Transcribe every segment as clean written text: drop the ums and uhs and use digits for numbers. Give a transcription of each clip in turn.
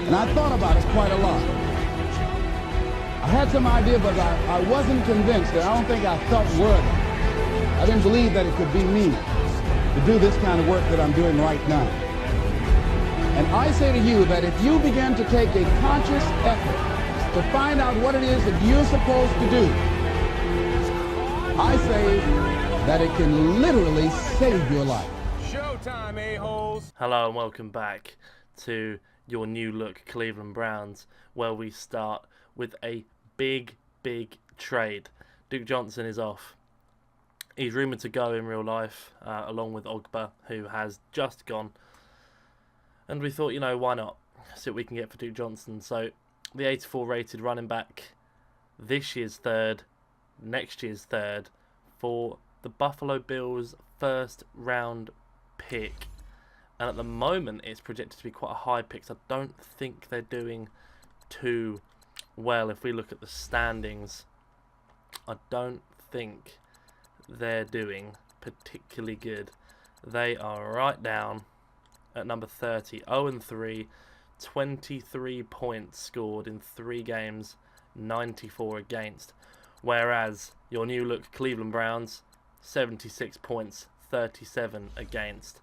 And I thought about it quite a lot. I had some idea, but I wasn't convinced, and I don't think I felt worthy. I didn't believe that it could be me to do this kind of work that I'm doing right now. And I say to you that if you begin to take a conscious effort to find out what it is that you're supposed to do, I say that it can literally save your life. Showtime, a-holes! Hello and welcome back to your new look Cleveland Browns, where we start with a big trade. Duke Johnson is off. He's rumoured to go in real life, along with Ogba, who has just gone. And we thought, you know, why not? See what we can get for Duke Johnson. So, the 84 rated running back, this year's third, next year's third, for the Buffalo Bills' first round pick. And at the moment, it's projected to be quite a high pick. So I don't think they're doing too well. If we look at the standings, I don't think they're doing particularly good. They are right down at number 30, 0-3, 23 points scored in 3 games, 94 against. Whereas your new look Cleveland Browns, 76 points, 37 against,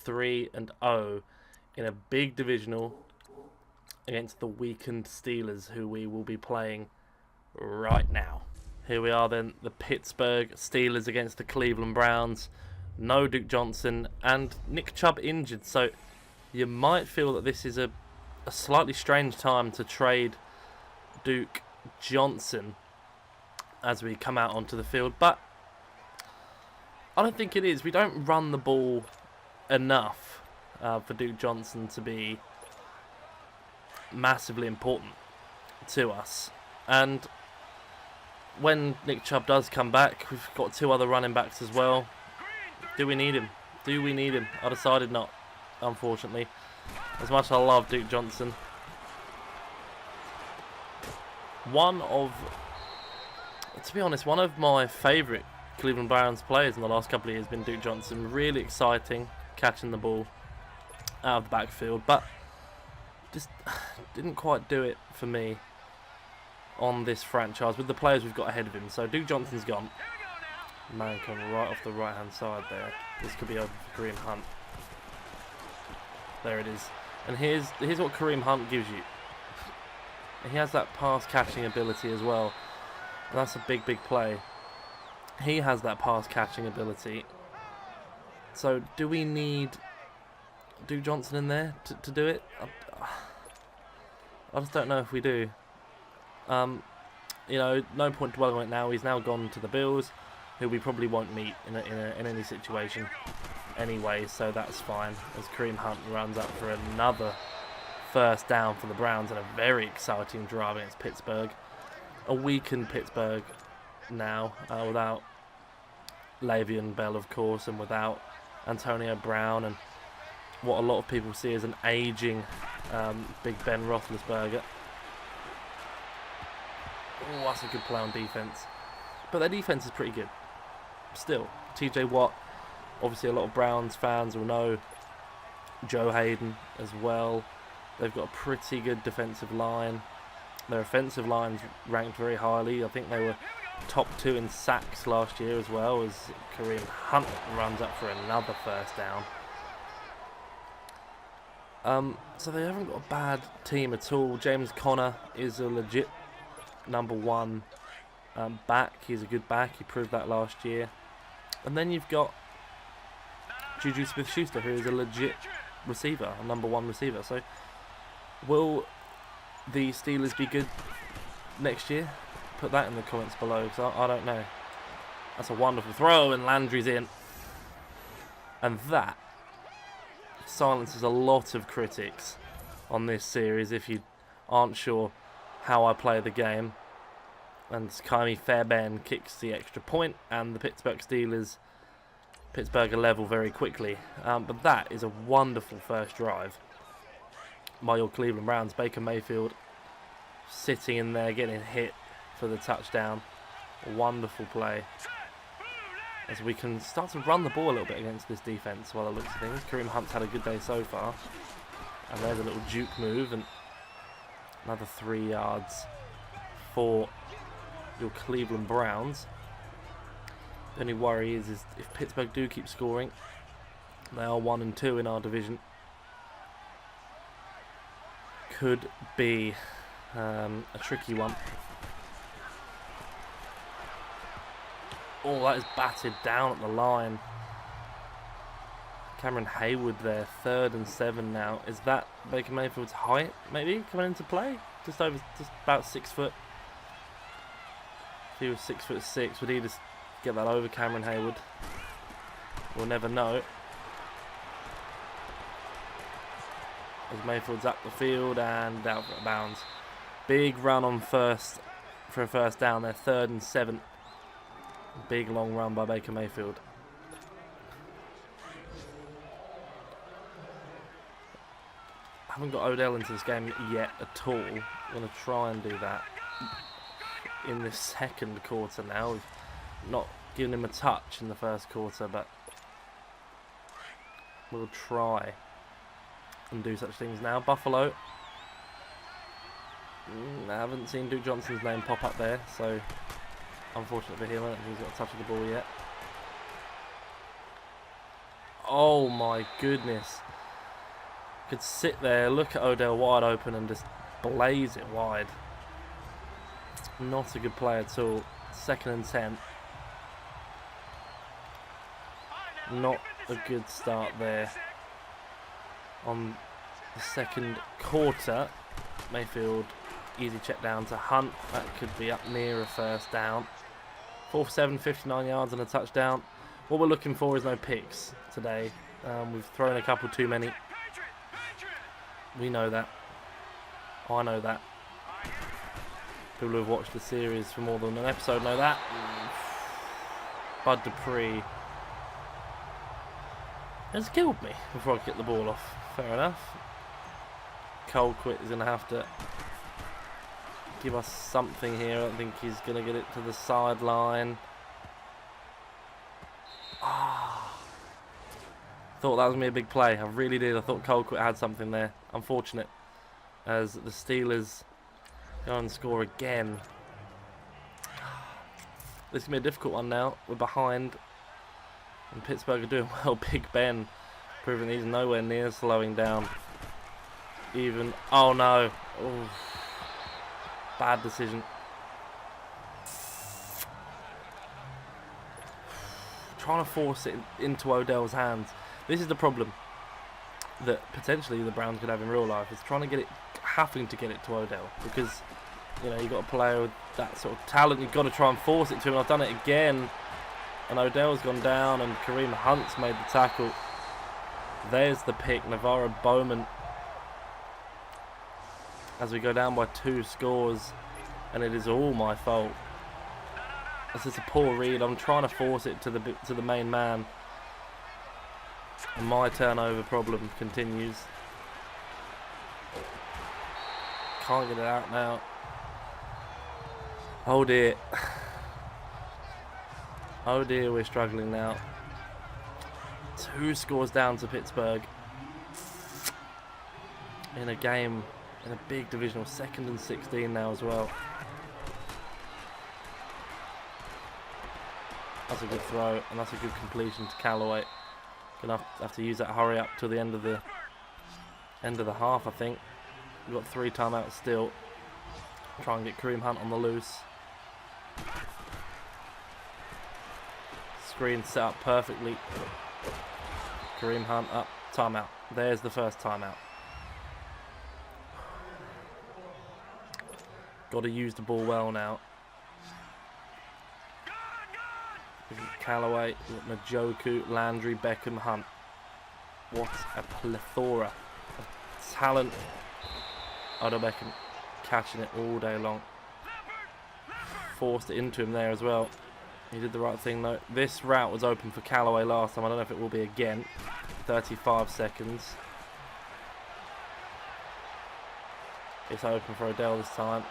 3-0 in a big divisional against the weakened Steelers, who we will be playing right now. Here we are then, the Pittsburgh Steelers against the Cleveland Browns. No Duke Johnson and Nick Chubb injured, so you might feel that this is a slightly strange time to trade Duke Johnson as we come out onto the field, but I don't think it is. We don't run the ball enough for Duke Johnson to be massively important to us. And when Nick Chubb does come back, we've got 2 other running backs as well. Do we need him? Do we need him? I decided not, unfortunately. As much as I love Duke Johnson. To be honest, one of my favourite Cleveland Browns players in the last couple of years has been Duke Johnson. Really exciting, catching the ball out of the backfield, but just didn't quite do it for me on this franchise with the players we've got ahead of him. So Duke Johnson's gone. Man coming right off the right hand side there. This could be over for Kareem Hunt. There it is. And here's what Kareem Hunt gives you. He has that pass catching ability as well. And that's a big play. He has that pass catching ability. So do we need Duke Johnson in there to do it? I just don't know if we do. You know, no point dwelling on it now. He's now gone to the Bills, who we probably won't meet in any situation anyway, so that's fine. As Kareem Hunt runs up for another first down for the Browns in a very exciting drive against Pittsburgh. A weakened Pittsburgh now, without Le'Veon Bell, of course, and without Antonio Brown, and what a lot of people see as an aging Big Ben Roethlisberger. Oh, that's a good play on defense. But their defense is pretty good. Still, TJ Watt, obviously a lot of Browns fans will know. Joe Hayden as well. They've got a pretty good defensive line. Their offensive line's ranked very highly. I think they were top 2 in sacks last year as well, as Kareem Hunt runs up for another first down. So they haven't got a bad team at all. James Conner is a legit number 1 back. He's a good back. He proved that last year. And then you've got Juju Smith-Schuster, who is a legit receiver, a number 1 receiver. So will the Steelers be good next year? Put that in the comments below, because I don't know. That's a wonderful throw, and Landry's in. And that silences a lot of critics on this series if you aren't sure how I play the game. And Kaimi Fairbairn kicks the extra point, and the Pittsburgh Steelers are level very quickly. But that is a wonderful first drive by your Cleveland Browns. Baker Mayfield sitting in there, getting hit for the touchdown. A wonderful play. As we can start to run the ball a little bit against this defense, while it looks of things. Kareem Hunt's had a good day so far. And there's a little juke move, and Another 3 yards for your Cleveland Browns. The only worry is if Pittsburgh do keep scoring, they are 1 and 2 in our division. Could be a tricky one. Oh, that is batted down at the line. Cameron Haywood there, 3rd and 7 now. Is that Baker Mayfield's height, maybe, coming into play? Just about 6 foot. If he was 6'6", would he just get that over Cameron Haywood? We'll never know. As Mayfield's up the field and out of bounds. Big run on first for a first down there, 3rd and 7. Big long run by Baker Mayfield. I haven't got Odell into this game yet at all. I'm going to try and do that in this second quarter now. We've not given him a touch in the first quarter, but we'll try and do such things now. Buffalo. I haven't seen Duke Johnson's name pop up there, so unfortunate for him. I don't think he's got a touch of the ball yet. Oh my goodness. Could sit there, look at Odell wide open and just blaze it wide. Not a good play at all. 2nd and 10. Not a good start there. On the second quarter, Mayfield easy check down to Hunt. That could be up near a first down. 4th 7, 59 yards and a touchdown. What we're looking for is no picks today. We've thrown a couple too many. We know that. I know that. People who have watched the series for more than an episode know that. Bud Dupree has killed me before I get the ball off. Fair enough. Colquitt is going to have to give us something here. I don't think he's going to get it to the sideline. Thought that was going to be a big play. I really did. I thought Colquitt had something there. Unfortunate, as the Steelers go and score again. This is going to be a difficult one now. We're behind, and Pittsburgh are doing well. Big Ben proving he's nowhere near slowing down. Even, oh no. Ooh. Bad decision. Trying to force it into Odell's hands. This is the problem that potentially the Browns could have in real life, is trying to get it, having to get it to Odell, because you've got a player with that sort of talent. You've got to try and force it to him. I've done it again, and Odell's gone down, and Kareem Hunt's made the tackle. There's the pick. Navarro Bowman, as we go down by 2 scores, and it is all my fault. This is a poor read. I'm trying to force it to the main man, and my turnover problem continues. Can't get it out now. Oh dear. Oh dear, we're struggling now. 2 scores down to Pittsburgh in a game, in a big divisional, 2nd and 16 now as well. That's a good throw, and that's a good completion to Callaway. Gonna have to use that hurry up till the end of the half, I think. We've got 3 timeouts still. Try and get Kareem Hunt on the loose. Screen set up perfectly. Kareem Hunt up. Timeout. There's the first timeout. Got to use the ball well now. Callaway, Njoku, Landry, Beckham, Hunt. What a plethora of talent. Odell Beckham catching it all day long. Forced it into him there as well. He did the right thing though. This route was open for Callaway last time. I don't know if it will be again. 35 seconds. It's open for Odell this time.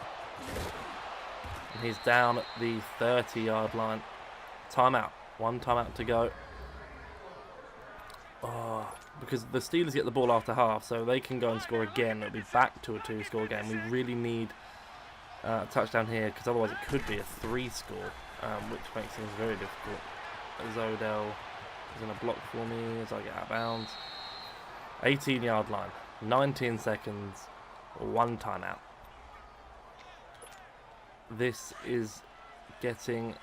And he's down at the 30-yard line. Timeout. 1 timeout to go. Oh, because the Steelers get the ball after half, so they can go and score again. It'll be back to a 2-score game. We really need a touchdown here, because otherwise it could be a 3-score, which makes things very difficult. As Odell is going to block for me as I get out of bounds. 18-yard line, 19 seconds, 1 timeout. This is getting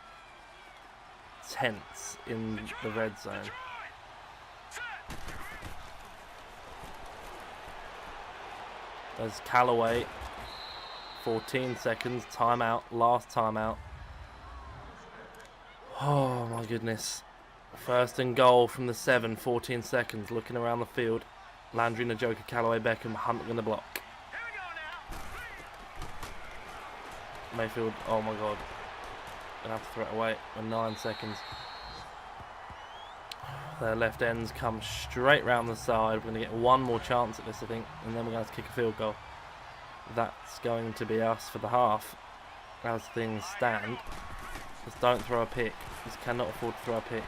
tense in the red zone. There's Callaway. 14 seconds. Timeout. Last timeout. Oh my goodness. First and goal from the 7. 14 seconds. Looking around the field. Landry, Njoku, Callaway, Beckham. Hunt going to block. Mayfield. Oh my god. Gonna have to throw it away in 9 seconds. Their left ends come straight round the side. We're going to get one more chance at this, I think, and then we're going to have to kick a field goal. That's going to be us for the half, as things stand. Just don't throw a pick. Just cannot afford to throw a pick.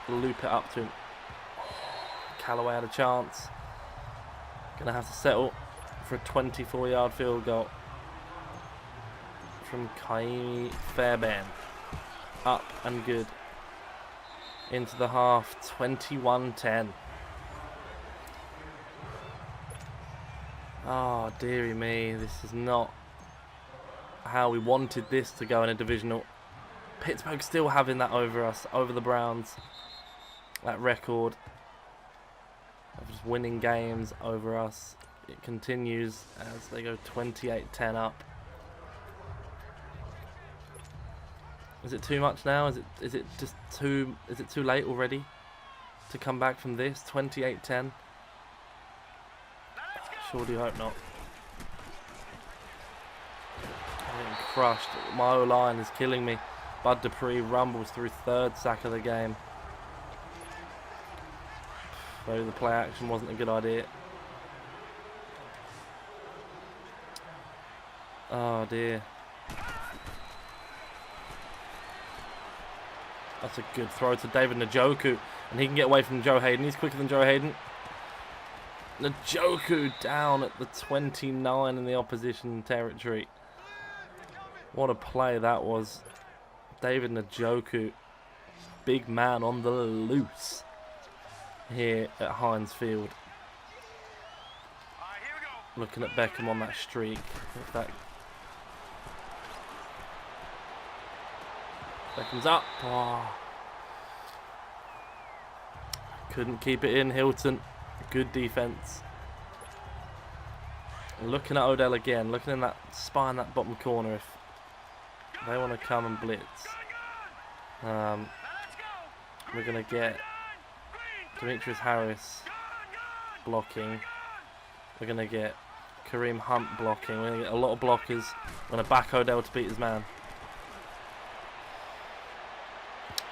Loop it up to him. Callaway had a chance. Going to have to settle for a 24-yard field goal from Kaimi Fairbairn. Up and good. Into the half, 21-10. Oh, dearie me. This is not how we wanted this to go in a divisional. Pittsburgh still having that over us, over the Browns. That record of just winning games over us. It continues as they go 28-10 up. Is it too much now? Is it too late already to come back from this? 28-10. Sure do hope not. I'm getting crushed. My O-line is killing me. Bud Dupree rumbles through 3rd sack of the game. Though the play action wasn't a good idea. Oh dear. That's a good throw to David Njoku. And he can get away from Joe Hayden. He's quicker than Joe Hayden. Njoku down at the 29 in the opposition territory. What a play that was. David Njoku. Big man on the loose here at Heinz Field. Looking at Beckham on that streak. If that Beckham's up. Oh. Couldn't keep it in, Hilton. Good defense. Looking at Odell again. Looking in that spy in that bottom corner if they want to come and blitz. We're going to get Demetrius Harris blocking. We're going to get Kareem Hunt blocking. We're going to get a lot of blockers. We're going to back Odell to beat his man.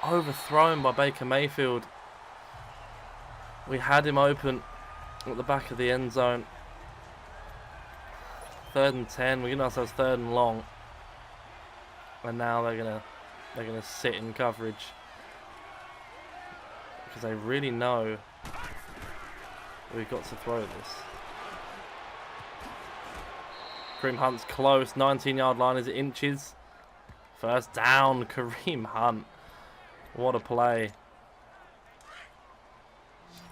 Overthrown by Baker Mayfield. We had him open at the back of the end zone. 3rd and 10. We're giving ourselves 3rd and long. And now they're gonna sit in coverage because they really know we've got to throw this. Kareem Hunt's close. 19-yard line is inches. First down, Kareem Hunt. What a play.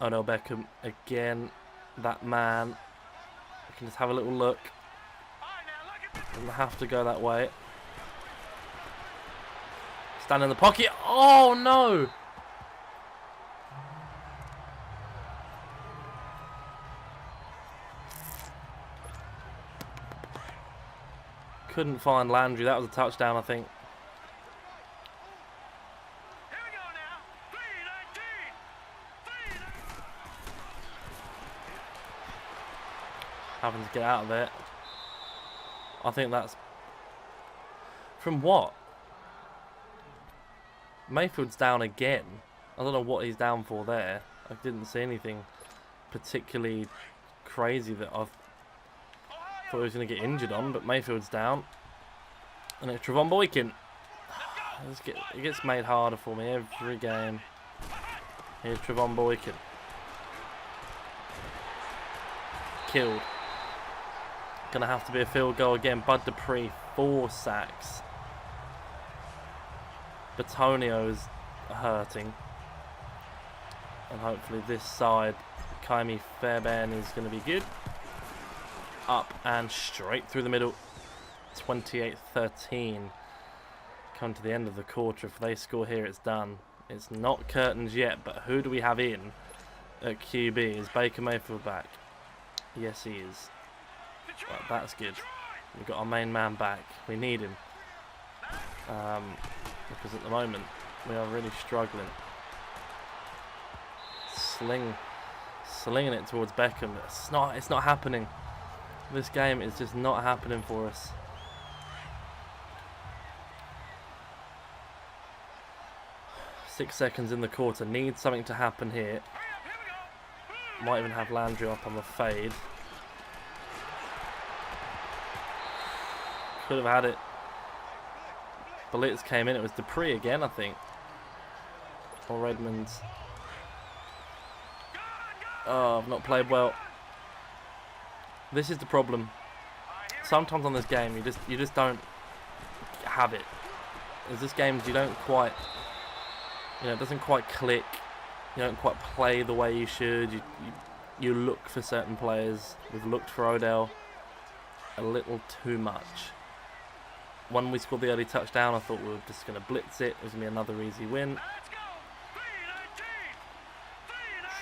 Odell Beckham again. That man. We can just have a little look. Doesn't have to go that way. Stand in the pocket. Oh no! Couldn't find Landry. That was a touchdown, I think. Having to get out of there. I think that's from what? Mayfield's down again. I don't know what he's down for there. I didn't see anything particularly crazy that I thought he was going to get injured on, but Mayfield's down. And it's Trevon Boykin. It gets made harder for me every game. Here's Trevon Boykin. killed. Gonna have to be a field goal again. Bud Dupree, 4 sacks. Batonio's hurting. And hopefully this side, Kaimi Fairbairn is going to be good. Up and straight through the middle. 28-13. Come to the end of the quarter. If they score here, it's done. It's not curtains yet, but who do we have in at QB? Is Baker Mayfield back? Yes, he is. Right, that's good. We've got our main man back. We need him. Because at the moment, we are really struggling. Slinging it towards Beckham. It's not happening. This game is just not happening for us. Six seconds in the quarter. Need something to happen here. Might even have Landry up on the fade. Could have had it. Blitz came in. It was Dupree again, I think. Or Redmond's. Oh, I've not played well. This is the problem. Sometimes on this game, you just don't have it. There's this games you don't quite, it doesn't quite click. You don't quite play the way you should. You look for certain players. We've looked for Odell a little too much. When we scored the early touchdown, I thought we were just going to blitz it. It was going to be another easy win.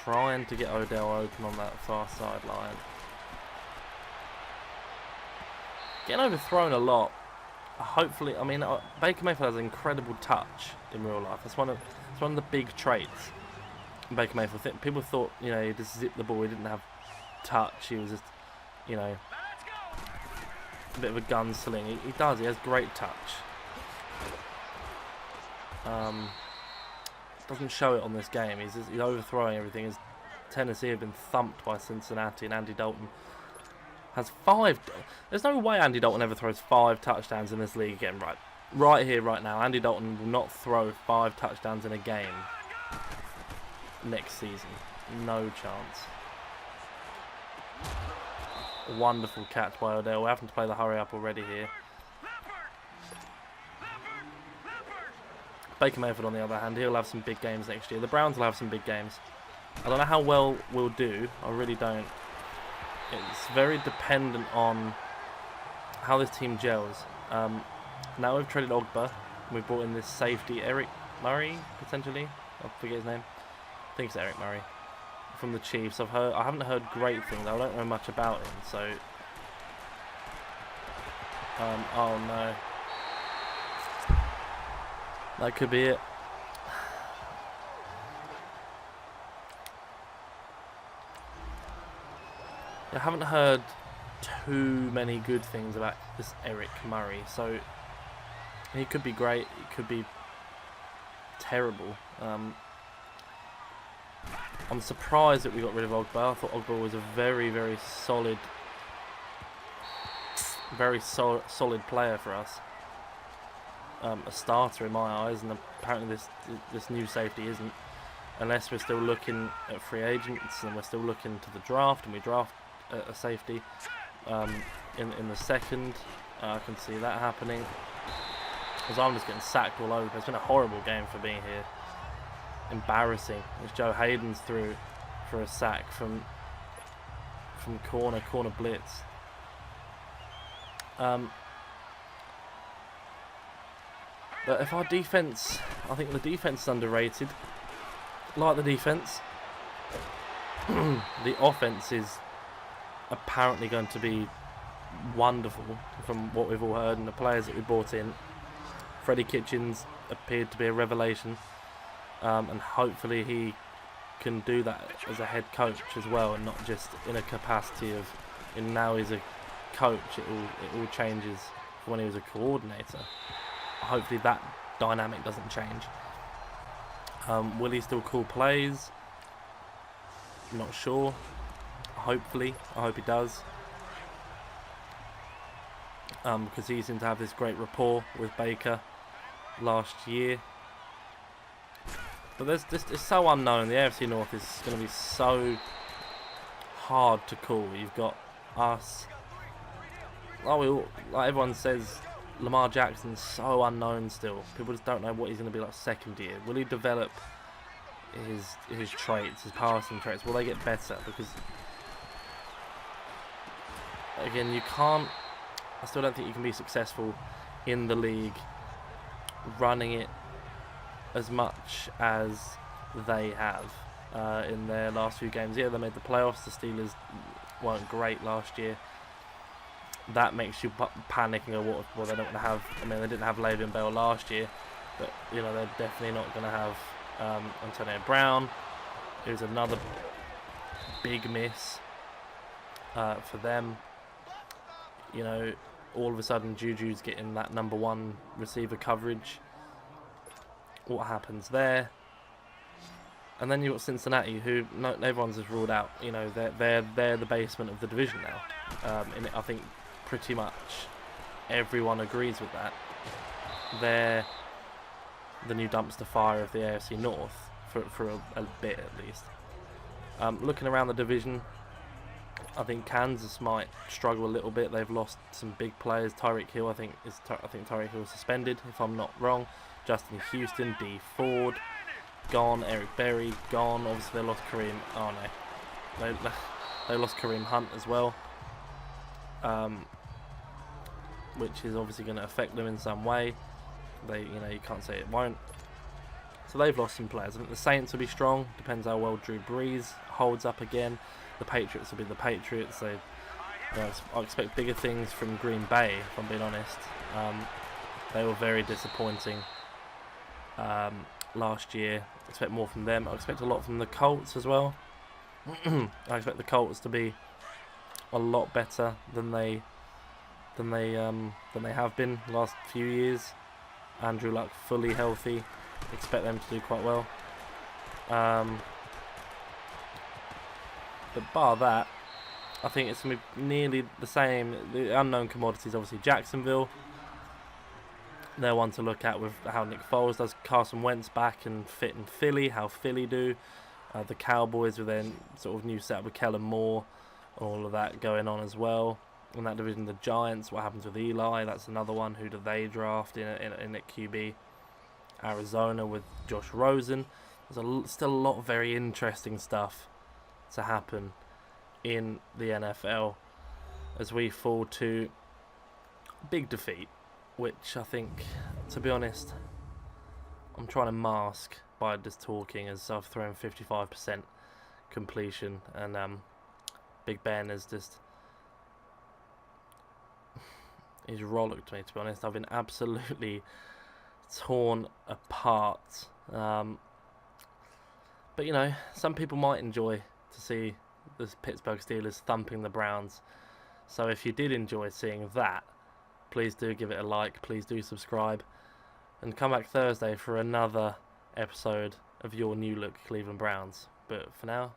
Trying to get Odell open on that far sideline. Getting overthrown a lot. Hopefully, Baker Mayfield has an incredible touch in real life. It's one of the big traits. Baker Mayfield. People thought, he just zipped the ball. He didn't have touch. He was just, a bit of a gunsling. He does. He has great touch. Doesn't show it on this game. He's overthrowing everything. As Tennessee have been thumped by Cincinnati, and Andy Dalton has 5. There's no way Andy Dalton ever throws 5 touchdowns in this league again. Right here, right now, Andy Dalton will not throw 5 touchdowns in a game next season. No chance. Wonderful catch by Odell. We're having to play the hurry up already here. Baker Mayfield, on the other hand, he'll have some big games next year. The Browns will have some big games. I don't know how well we'll do. I really don't. It's very dependent on how this team gels. Now we've traded Ogba. We've brought in this safety, Eric Murray, potentially. I forget his name. I think it's Eric Murray. From the Chiefs. I haven't heard great things. I don't know much about him, so... oh no. That could be it. I haven't heard too many good things about this Eric Murray, so he could be great, he could be terrible. I'm surprised that we got rid of Ogba. I thought Ogba was a very, very solid player for us. A starter in my eyes, and apparently this new safety isn't, unless we're still looking at free agents and we're still looking to the draft, and we draft a safety in the second. I can see that happening, because I'm just getting sacked all over. It's been a horrible game for being here. Embarrassing. As Joe Hayden's through for a sack from corner blitz. But if our defense, I think the defense is underrated. Like the defense, the offense is apparently going to be wonderful from what we've all heard and the players that we brought in. Freddie Kitchens appeared to be a revelation, and hopefully he can do that as a head coach as well, and not just in a capacity of, and now he's a coach. It all changes from when he was a coordinator. Hopefully that dynamic doesn't change. Will he still call plays? I'm not sure. Hopefully, I hope he does, because he seemed to have this great rapport with Baker last year. But it's so unknown. The AFC North is going to be so hard to call. You've got us. Like everyone says, Lamar Jackson's so unknown still. People just don't know what he's going to be like second year. Will he develop his traits, his passing traits? Will they get better? Because again, I still don't think you can be successful in the league running it as much as they have in their last few games. Yeah, they made the playoffs. The Steelers weren't great last year. That makes you panic and go, what they don't want to have. I mean, they didn't have Le'Veon Bell last year, but you know they're definitely not going to have Antonio Brown, who's another big miss for them. You know, all of a sudden Juju's getting that #1 receiver coverage. What happens there? And then you've got Cincinnati, who everyone's just ruled out. You know, they're the basement of the division now. And I think pretty much everyone agrees with that. They're the new dumpster fire of the AFC North for a bit at least. Looking around the division, I think Kansas might struggle a little bit. They've lost some big players. Tyreek Hill, I think Tyreek Hill is suspended, if I'm not wrong. Justin Houston, D Ford, gone. Eric Berry, gone. Obviously, they lost Kareem. Oh no, they lost Kareem Hunt as well, which is obviously going to affect them in some way. You can't say it won't. So they've lost some players. I think the Saints will be strong. Depends how well Drew Brees holds up again. The Patriots will be the Patriots. I expect bigger things from Green Bay, if I'm being honest. They were very disappointing last year. I expect more from them. I expect a lot from the Colts as well. I expect the Colts to be a lot better than they have been the last few years. Andrew Luck fully healthy. Expect them to do quite well. But bar that, I think it's going to be nearly the same. The unknown commodities, obviously Jacksonville. They're one to look at with how Nick Foles does. Carson Wentz back and fit in Philly, how Philly do. The Cowboys with their sort of new setup with Kellen Moore, all of that going on as well. In that division, the Giants, what happens with Eli? That's another one. Who do they draft in at QB? Arizona with Josh Rosen. There's still a lot of very interesting stuff to happen in the NFL as we fall to big defeat, which I think, to be honest, I'm trying to mask by just talking, as I've thrown 55% completion, and Big Ben is just, he's rollicked me, to be honest. I've been absolutely torn apart. But you know, some people might enjoy to see the Pittsburgh Steelers thumping the Browns. So if you did enjoy seeing that, please do give it a like, please do subscribe, and come back Thursday for another episode of your new look Cleveland Browns. But for now,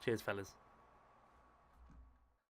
cheers fellas.